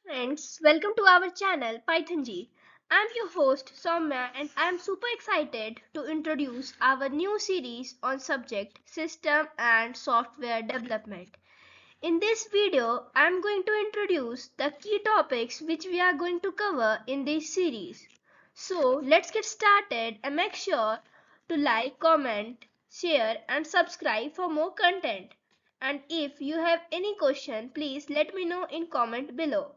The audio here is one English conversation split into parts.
Friends, welcome to our channel pythonji. I'm your host Soumya and I'm super excited to introduce our new series on subject system and software development. In this video, I'm going to introduce the key topics which we are going to cover in this series. So let's get started and make sure to like, comment, share and subscribe for more content. And if you have any question, please let me know in comment below.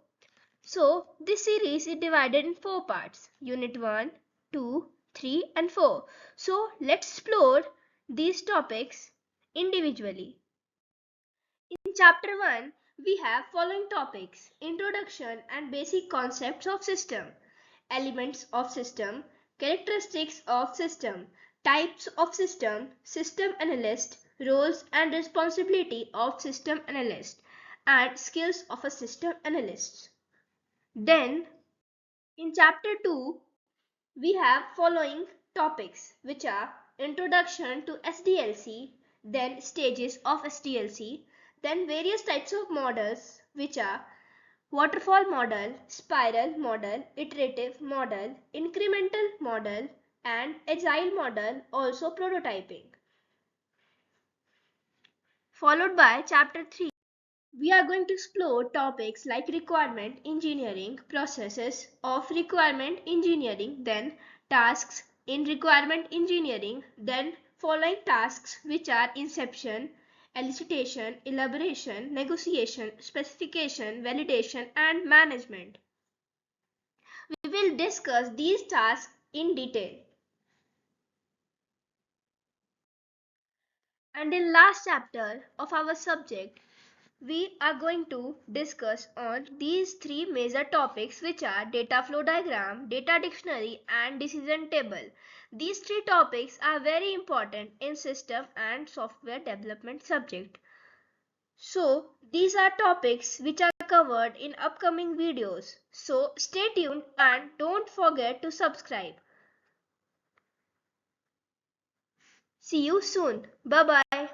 So, this series is divided in 4 parts: Unit 1, 2, 3, and 4. So, let's explore these topics individually. In Chapter 1, we have following topics: Introduction and basic concepts of system, elements of system, characteristics of system, types of system, system analyst, roles and responsibility of system analyst, and skills of a system analyst. Then in chapter 2, we have following topics which are introduction to SDLC, then stages of SDLC, then various types of models which are waterfall model, spiral model, iterative model, incremental model and agile model, also prototyping. Followed by chapter 3. We are going to explore topics like requirement engineering, processes of requirement engineering, then tasks in requirement engineering, then following tasks which are inception, elicitation, elaboration, negotiation, specification, validation and management. We will discuss these tasks in detail. And in last chapter of our subject, we are going to discuss on these three major topics which are data flow diagram, data dictionary and decision table. These three topics are very important in system and software development subject. So these are topics which are covered in upcoming videos. So stay tuned and don't forget to subscribe. See you soon. Bye bye.